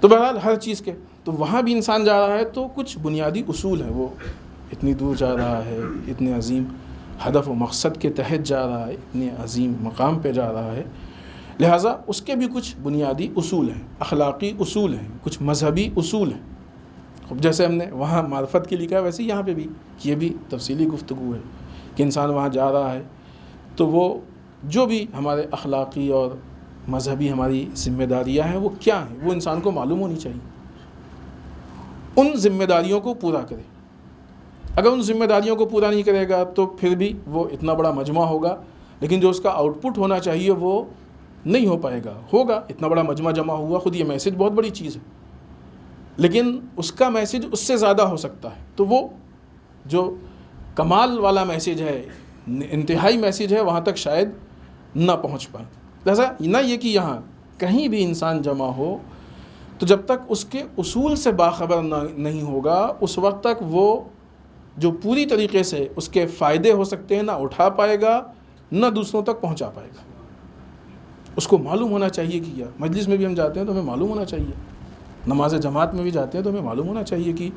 تو بہرحال ہر چیز کے، تو وہاں بھی انسان جا رہا ہے تو کچھ بنیادی اصول ہیں، وہ اتنی دور جا رہا ہے، اتنے عظیم ہدف و مقصد کے تحت جا رہا ہے، اتنے عظیم مقام پہ جا رہا ہے، لہٰذا اس کے بھی کچھ بنیادی اصول ہیں، اخلاقی اصول ہیں، کچھ مذہبی اصول ہیں۔ اب جیسے ہم نے وہاں معرفت کے لیے کہا، ویسے یہاں پہ بھی یہ بھی تفصیلی گفتگو ہے کہ انسان وہاں جا رہا ہے تو وہ جو بھی ہمارے اخلاقی اور مذہبی ہماری ذمہ داریاں ہیں وہ کیا ہیں، وہ انسان کو معلوم ہونی چاہیے، ان ذمہ داریوں کو پورا کرے۔ اگر ان ذمہ داریوں کو پورا نہیں کرے گا تو پھر بھی وہ اتنا بڑا مجمع ہوگا، لیکن جو اس کا آؤٹ پٹ ہونا چاہیے وہ نہیں ہو پائے گا۔ ہوگا، اتنا بڑا مجمع جمع ہوا، خود یہ میسج بہت بڑی چیز ہے، لیکن اس کا میسج اس سے زیادہ ہو سکتا ہے، تو وہ جو کمال والا میسج ہے، انتہائی میسج ہے، وہاں تک شاید نہ پہنچ پائے۔ لہذا نہ یہ کہ یہاں کہیں بھی انسان جمع ہو تو جب تک اس کے اصول سے باخبر نہیں ہوگا اس وقت تک وہ جو پوری طریقے سے اس کے فائدے ہو سکتے ہیں نہ اٹھا پائے گا، نہ دوسروں تک پہنچا پائے گا۔ اس کو معلوم ہونا چاہیے کہ کیا، مجلس میں بھی ہم جاتے ہیں تو ہمیں معلوم ہونا چاہیے، نماز جماعت میں بھی جاتے ہیں تو ہمیں معلوم ہونا چاہیے کہ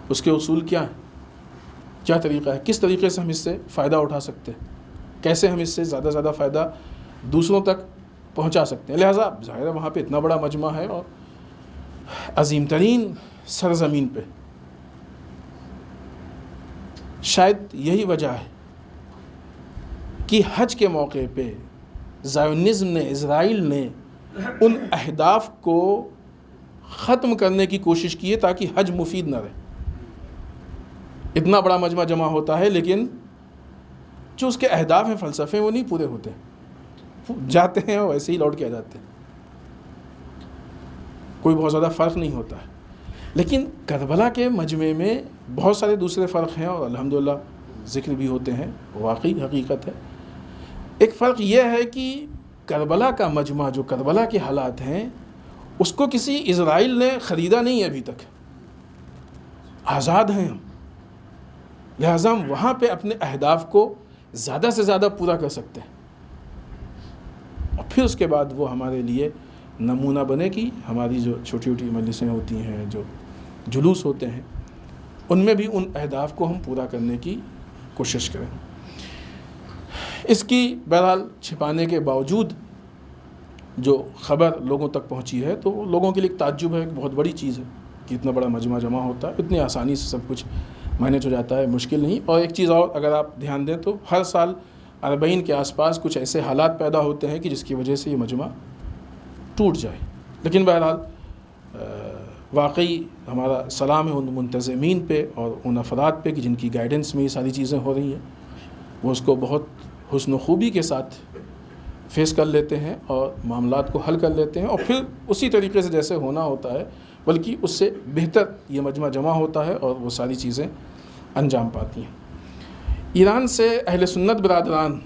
اس کے اصول کیا ہیں، کیا طریقہ ہے، کس طریقے سے ہم اس سے فائدہ اٹھا سکتے ہیں، کیسے ہم اس سے زیادہ سے زیادہ فائدہ دوسروں تک پہنچا سکتے ہیں۔ لہٰذا ظاہر ہے وہاں پہ اتنا بڑا مجمع ہے اور عظیم ترین سرزمین پہ، شاید یہی وجہ ہے کہ حج کے موقع پہ زائونزم نے، اسرائیل نے ان اہداف کو ختم کرنے کی کوشش کی ہے تاکہ حج مفید نہ رہے۔ اتنا بڑا مجمع جمع ہوتا ہے لیکن جو اس کے اہداف ہیں، فلسفے، وہ نہیں پورے ہوتے، جاتے ہیں اور ایسے ہی لوٹ کے آ جاتے ہیں، کوئی بہت زیادہ فرق نہیں ہوتا ہے۔ لیکن کربلا کے مجمع میں بہت سارے دوسرے فرق ہیں اور الحمدللہ ذکر بھی ہوتے ہیں، واقعی حقیقت ہے۔ ایک فرق یہ ہے کہ کربلا کا مجمع، جو کربلا کے حالات ہیں، اس کو کسی اسرائیل نے خریدا نہیں ہے ابھی تک، آزاد ہیں ہم، لہٰذا ہم وہاں پہ اپنے اہداف کو زیادہ سے زیادہ پورا کر سکتے ہیں۔ اور پھر اس کے بعد وہ ہمارے لیے نمونہ بنے کہ ہماری جو چھوٹی چھوٹی مجلسیں ہوتی ہیں، جو جلوس ہوتے ہیں، ان میں بھی ان اہداف کو ہم پورا کرنے کی کوشش کریں۔ اس کی بہرحال چھپانے کے باوجود جو خبر لوگوں تک پہنچی ہے تو لوگوں کے لیے ایک تعجب ہے، ایک بہت بڑی چیز ہے کہ اتنا بڑا مجمع جمع ہوتا ہے، اتنی آسانی سے سب کچھ مینیج ہو جاتا ہے، مشکل نہیں۔ اور ایک چیز اور اگر آپ دھیان دیں تو ہر سال 40 کے آس پاس کچھ ایسے حالات پیدا ہوتے ہیں کہ جس کی وجہ سے یہ مجمع ٹوٹ جائے، لیکن بہرحال واقعی ہمارا سلام ہے ان منتظمین پہ اور ان افراد پہ کہ جن کی گائیڈنس میں یہ ساری چیزیں ہو رہی ہیں، وہ اس کو بہت حسن و خوبی کے ساتھ فیس کر لیتے ہیں اور معاملات کو حل کر لیتے ہیں، اور پھر اسی طریقے سے جیسے ہونا ہوتا ہے بلکہ اس سے بہتر یہ مجمع جمع ہوتا ہے اور وہ ساری چیزیں انجام پاتی ہیں۔ ایران سے اہل سنت برادران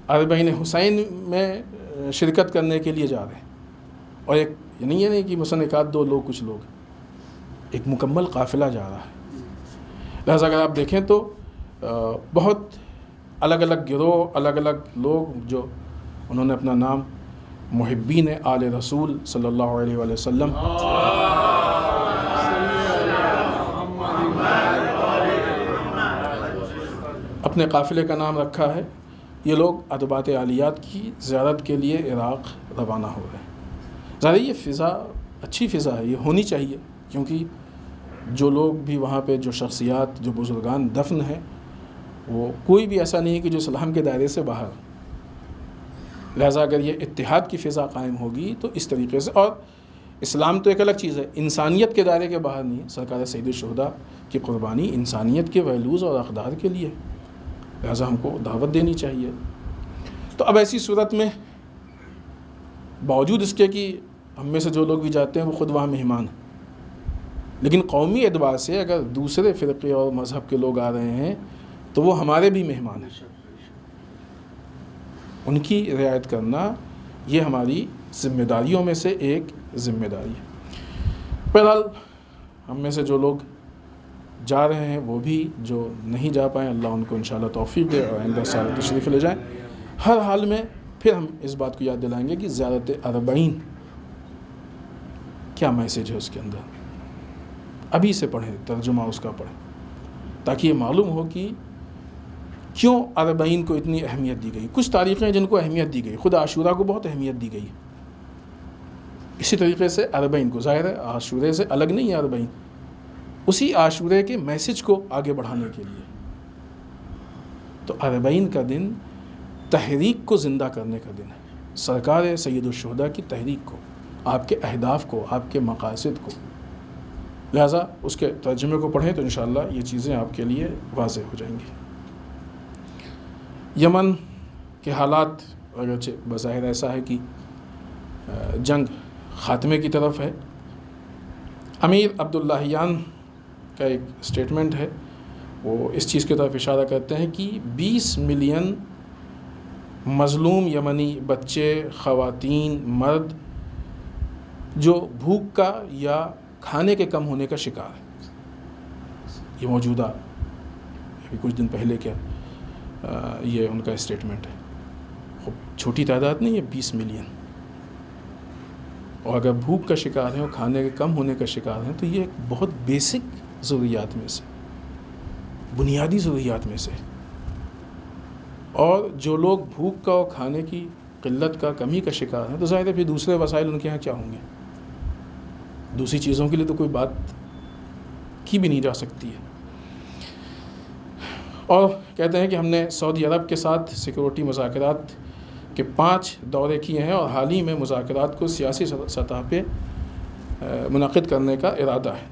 40 حسین میں شرکت کرنے کے لیے جا رہے ہیں، اور ایک یہ نہیں کہ مثلا ایک آدھ دو لوگ، کچھ لوگ، ایک مکمل قافلہ جا رہا ہے۔ لہٰذا اگر آپ دیکھیں تو بہت الگ الگ گروہ، الگ الگ لوگ جو انہوں نے اپنا نام محبین آل رسول صلی اللہ علیہ وآلہ وسلم اپنے قافلے کا نام رکھا ہے، یہ لوگ ادبات عالیات کی زیارت کے لیے عراق روانہ ہو رہے ہیں۔ ظاہر یہ فضا اچھی فضا ہے، یہ ہونی چاہیے، کیونکہ جو لوگ بھی وہاں پہ، جو شخصیات، جو بزرگان دفن ہیں، وہ کوئی بھی ایسا نہیں ہے کہ جو اسلام کے دائرے سے باہر۔ لہٰذا اگر یہ اتحاد کی فضا قائم ہوگی تو اس طریقے سے، اور اسلام تو ایک الگ چیز ہے، انسانیت کے دائرے کے باہر نہیں ہے۔ سرکار سید الشہداء کی قربانی انسانیت کے ویلیوز اور اقدار کے لیے، لہٰذا ہم کو دعوت دینی چاہیے۔ تو اب ایسی صورت میں باوجود اس کے کہ ہم میں سے جو لوگ بھی جاتے ہیں وہ خود وہاں مہمان ہیں، لیکن قومی اعتبار سے اگر دوسرے فرقے اور مذہب کے لوگ آ رہے ہیں تو وہ ہمارے بھی مہمان ہیں، ان کی رعایت کرنا یہ ہماری ذمہ داریوں میں سے ایک ذمہ داری ہے۔ بہرحال ہم میں سے جو لوگ جا رہے ہیں، وہ بھی جو نہیں جا پائیں، اللہ ان کو انشاءاللہ توفیق دے اور آئندہ سال تشریف لے جائیں۔ ہر حال میں پھر ہم اس بات کو یاد دلائیں گے کہ زیارت 40 کیا میسیج ہے اس کے اندر، ابھی سے پڑھیں، ترجمہ اس کا پڑھیں، تاکہ یہ معلوم ہو کہ کیوں 40 کو اتنی اہمیت دی گئی۔ کچھ تاریخیں ہیں جن کو اہمیت دی گئی، خود عاشورہ کو بہت اہمیت دی گئی، اسی طریقے سے 40 کو، ظاہر ہے عاشورے سے الگ نہیں ہے 40، اسی عاشورے کے میسیج کو آگے بڑھانے کے لیے۔ تو 40 کا دن تحریک کو زندہ کرنے کا دن ہے، سرکار سید الشہداء کی تحریک کو، آپ کے اہداف کو، آپ کے مقاصد کو۔ لہٰذا اس کے ترجمے کو پڑھیں تو انشاءاللہ یہ چیزیں آپ کے لیے واضح ہو جائیں گی۔ یمن کے حالات اگرچہ بظاہر ایسا ہے کہ جنگ خاتمے کی طرف ہے۔ امیر عبداللہیان کا ایک اسٹیٹمنٹ ہے، وہ اس چیز کی طرف اشارہ کرتے ہیں کہ 20 ملین مظلوم یمنی بچے، خواتین، مرد جو بھوک کا یا کھانے کے کم ہونے کا شکار ہے۔ یہ موجودہ ابھی کچھ دن پہلے کیا یہ ان کا اسٹیٹمنٹ ہے۔ خوب چھوٹی تعداد نہیں ہے، 20 ملین، اور اگر بھوک کا شکار ہیں اور کھانے کے کم ہونے کا شکار ہیں تو یہ ایک بہت بیسک ضروریات میں سے، بنیادی ضروریات میں سے۔ اور جو لوگ بھوک کا اور کھانے کی قلت کا، کمی کا شکار ہیں، تو ظاہر ہے پھر دوسرے وسائل ان کے ہاں کیا ہوں گے، دوسری چیزوں کے لیے تو کوئی بات کی بھی نہیں جا سکتی ہے۔ اور کہتے ہیں کہ ہم نے سعودی عرب کے ساتھ سیکورٹی مذاکرات کے 5 دورے کیے ہیں اور حال ہی میں مذاکرات کو سیاسی سطح پہ منعقد کرنے کا ارادہ ہے۔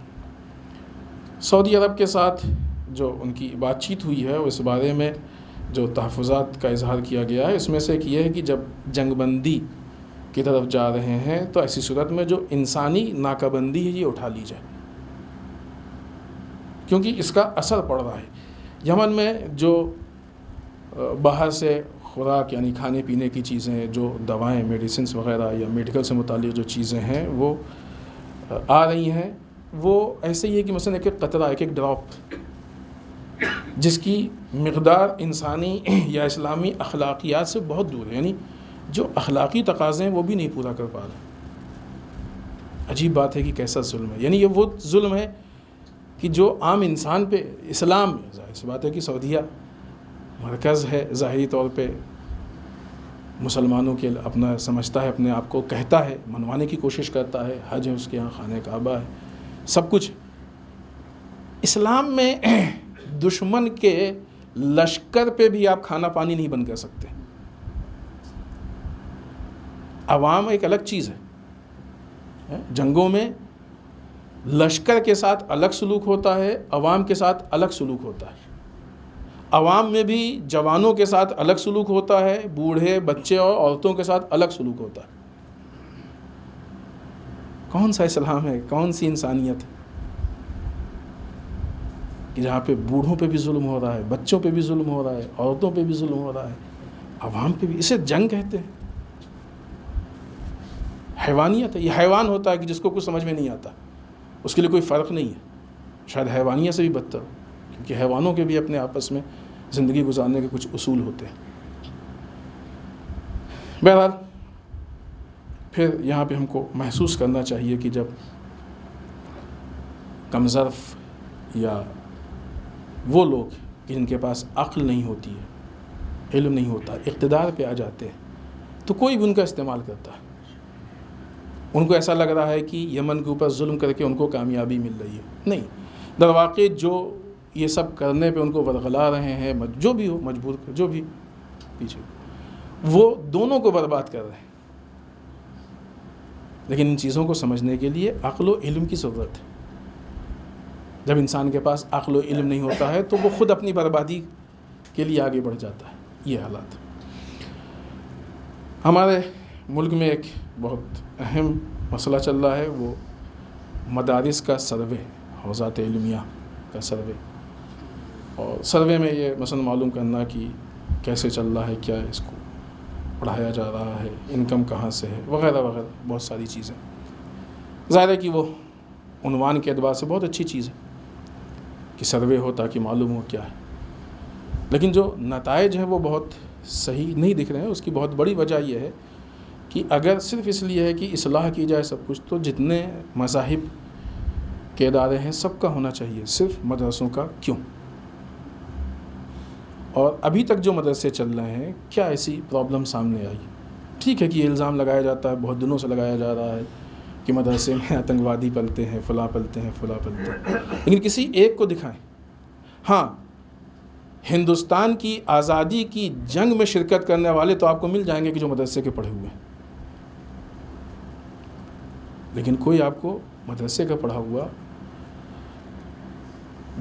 سعودی عرب کے ساتھ جو ان کی بات چیت ہوئی ہے، اس بارے میں جو تحفظات کا اظہار کیا گیا ہے، اس میں سے ایک یہ ہے کہ جب جنگ بندی کی طرف جا رہے ہیں تو ایسی صورت میں جو انسانی ناکہ بندی ہے یہ اٹھا لی جائے، کیونکہ اس کا اثر پڑ رہا ہے۔ یمن میں جو باہر سے خوراک یعنی کھانے پینے کی چیزیں، جو دوائیں، میڈیسنس وغیرہ یا میڈیکل سے متعلق جو چیزیں ہیں وہ آ رہی ہیں، وہ ایسے ہی ہے کہ مثلا ایک ایک قطرہ، ایک ایک ڈراپ، جس کی مقدار انسانی یا اسلامی اخلاقیات سے بہت دور ہے۔ یعنی جو اخلاقی تقاضے ہیں وہ بھی نہیں پورا کر پا رہے. عجیب بات ہے کہ کیسا ظلم ہے. یعنی یہ وہ ظلم ہے کہ جو عام انسان پہ اسلام، ظاہر سی بات ہے کہ سعودیہ مرکز ہے، ظاہری طور پہ مسلمانوں کے اپنا سمجھتا ہے، اپنے آپ کو کہتا ہے، منوانے کی کوشش کرتا ہے، حج ہے اس کے ہاں، خانہ کعبہ ہے، سب کچھ. اسلام میں دشمن کے لشکر پہ بھی آپ کھانا پانی نہیں بند کر سکتے. عوام ایک الگ چیز ہے. جنگوں میں لشکر کے ساتھ الگ سلوک ہوتا ہے، عوام کے ساتھ الگ سلوک ہوتا ہے. عوام میں بھی جوانوں کے ساتھ الگ سلوک ہوتا ہے، بوڑھے، بچے اور عورتوں کے ساتھ الگ سلوک ہوتا ہے. کون سا اسلام ہے، کون سی انسانیت ہے کہ جہاں پہ بوڑھوں پہ بھی ظلم ہو رہا ہے، بچوں پہ بھی ظلم ہو رہا ہے، عورتوں پہ بھی ظلم ہو رہا ہے، عوام پہ بھی. اسے جنگ کہتے ہیں. حیوانیت ہے. یہ حیوان ہوتا ہے کہ جس کو کچھ سمجھ میں نہیں آتا، اس کے لیے کوئی فرق نہیں ہے. شاید حیوانیت سے بھی بدتر، کیونکہ حیوانوں کے بھی اپنے آپس میں زندگی گزارنے کے کچھ اصول ہوتے ہیں. بہرحال پھر یہاں پہ ہم کو محسوس کرنا چاہیے کہ جب کمظرف یا وہ لوگ جن کے پاس عقل نہیں ہوتی ہے، علم نہیں ہوتا، اقتدار پہ آ جاتے ہیں تو کوئی بھی ان کا استعمال کرتا ہے. ان کو ایسا لگ رہا ہے کہ یمن کے اوپر ظلم کر کے ان کو کامیابی مل رہی ہے. نہیں، در واقع جو یہ سب کرنے پہ ان کو ورغلا رہے ہیں، جو بھی ہو، مجبور جو بھی پیچھے، وہ دونوں کو برباد کر رہے ہیں. لیکن ان چیزوں کو سمجھنے کے لیے عقل و علم کی ضرورت ہے. جب انسان کے پاس عقل و علم نہیں ہوتا ہے تو وہ خود اپنی بربادی کے لیے آگے بڑھ جاتا ہے. یہ حالات. ہمارے ملک میں ایک بہت اہم مسئلہ چل رہا ہے، وہ مدارس کا سروے، حوزات علمیہ کا سروے. اور سروے میں یہ مثلا معلوم کرنا کہ کیسے چل رہا ہے، کیا اس کو پڑھایا جا رہا ہے، انکم کہاں سے ہے، وغیرہ وغیرہ، بہت ساری چیزیں. ظاہر ہے کہ وہ عنوان کے اعتبار سے بہت اچھی چیز ہے کہ سروے ہو تاکہ معلوم ہو کیا ہے. لیکن جو نتائج ہیں وہ بہت صحیح نہیں دکھ رہے ہیں. اس کی بہت بڑی وجہ یہ ہے کہ اگر صرف اس لیے ہے کہ اصلاح کی جائے سب کچھ، تو جتنے مذاہب کے ادارے ہیں سب کا ہونا چاہیے، صرف مدرسوں کا کیوں؟ اور ابھی تک جو مدرسے چل رہے ہیں، کیا ایسی پرابلم سامنے آئی؟ ٹھیک ہے کہ یہ الزام لگایا جاتا ہے، بہت دنوں سے لگایا جا رہا ہے کہ مدرسے میں آتنکوادی پلتے ہیں، فلاں پلتے ہیں، فلاں پلتے ہیں. لیکن کسی ایک کو دکھائیں. ہاں، ہندوستان کی آزادی کی جنگ میں شرکت کرنے والے تو آپ کو مل جائیں گے کہ جو مدرسے کے پڑھے ہوئے ہیں. لیکن کوئی آپ کو مدرسے کا پڑھا ہوا،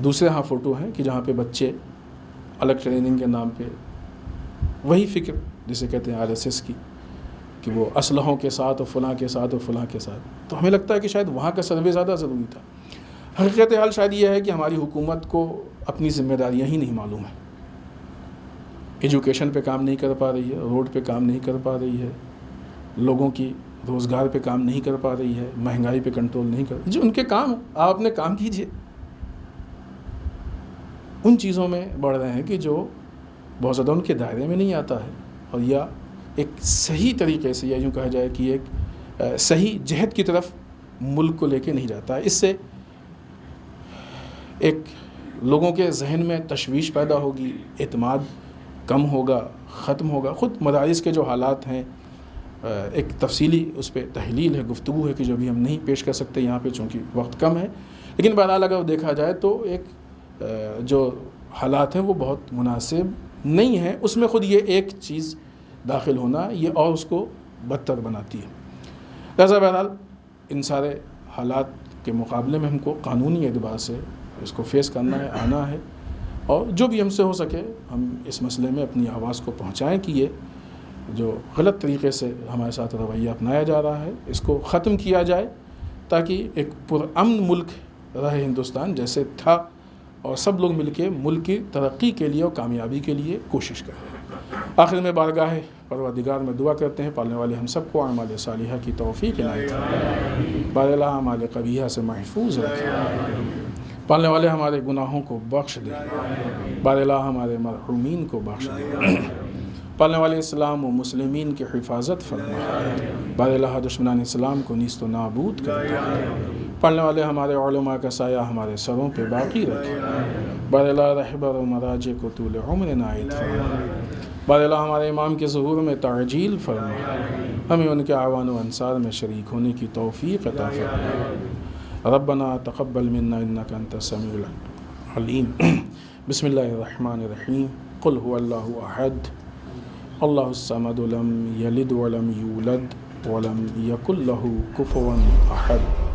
دوسرے ہاں فوٹو ہیں کہ جہاں پہ بچے الگ ٹریننگ کے نام پہ وہی فکر جسے کہتے ہیں RSS کی، کہ وہ اسلحوں کے ساتھ اور فلاں کے ساتھ اور فلاں کے ساتھ. تو ہمیں لگتا ہے کہ شاید وہاں کا سروے زیادہ ضروری تھا. حقیقت حال شاید یہ ہے کہ ہماری حکومت کو اپنی ذمہ داریاں ہی نہیں معلوم ہیں. ایجوکیشن پہ کام نہیں کر پا رہی ہے، روڈ پہ کام نہیں کر پا رہی ہے، لوگوں کی روزگار پہ کام نہیں کر پا رہی ہے، مہنگائی پہ کنٹرول نہیں کر. جو ان کے کام ہیں، آپ اپنے کام کیجئے. ان چیزوں میں بڑھ رہے ہیں کہ جو بہت زیادہ ان کے دائرے میں نہیں آتا ہے، اور یا ایک صحیح طریقے سے، یا یوں کہا جائے کہ ایک صحیح جہت کی طرف ملک کو لے کے نہیں جاتا ہے. اس سے ایک لوگوں کے ذہن میں تشویش پیدا ہوگی، اعتماد کم ہوگا، ختم ہوگا. خود مدارس کے جو حالات ہیں، ایک تفصیلی اس پہ تحلیل ہے، گفتگو ہے کہ جو بھی ہم نہیں پیش کر سکتے یہاں پہ چونکہ وقت کم ہے. لیکن بہرحال اگر دیکھا جائے تو ایک جو حالات ہیں وہ بہت مناسب نہیں ہیں. اس میں خود یہ ایک چیز داخل ہونا یہ اور اس کو بدتر بناتی ہے. لہذا بہرحال ان سارے حالات کے مقابلے میں ہم کو قانونی اعتبار سے اس کو فیس کرنا ہے، آنا ہے، اور جو بھی ہم سے ہو سکے ہم اس مسئلے میں اپنی آواز کو پہنچائیں کہ یہ جو غلط طریقے سے ہمارے ساتھ رویہ اپنایا جا رہا ہے اس کو ختم کیا جائے، تاکہ ایک پرامن ملک رہے ہندوستان جیسے تھا، اور سب لوگ مل کے ملک کی ترقی کے لیے اور کامیابی کے لیے کوشش کریں. آخر میں بارگاہ پروردگار میں دعا کرتے ہیں پالنے والے ہم سب کو اعمال صالحہ کی توفیق عنایت فرمائے، بار اللہ اعمال قبیحہ سے محفوظ رکھے، پالنے والے ہمارے گناہوں کو بخش دے، بار اللہ ہمارے مرحومین کو بخش دے. پالنے والے اسلام و مسلمین کی حفاظت فرما، بار الہ دشمنان اسلام کو نیست و نابود کر دے، پڑھنے والے ہمارے علماء کا سایہ ہمارے سروں پہ باقی رکھے، بار الہ رہبر و مراجع کو طول عمر عنایت فرما، بار الہ ہمارے امام کے ظہور میں تعجیل فرما، ہمیں ان کے اعوان و انصار میں شریک ہونے کی توفیق عطا فرما۔ ربنا تقبل منا انک انت السمیع العلیم۔ بسم اللہ الرحمن الرحیم۔ قل هو اللہ احد اللہ الصمد لم یلد ولم یولد ولم یکن له کفوا احد۔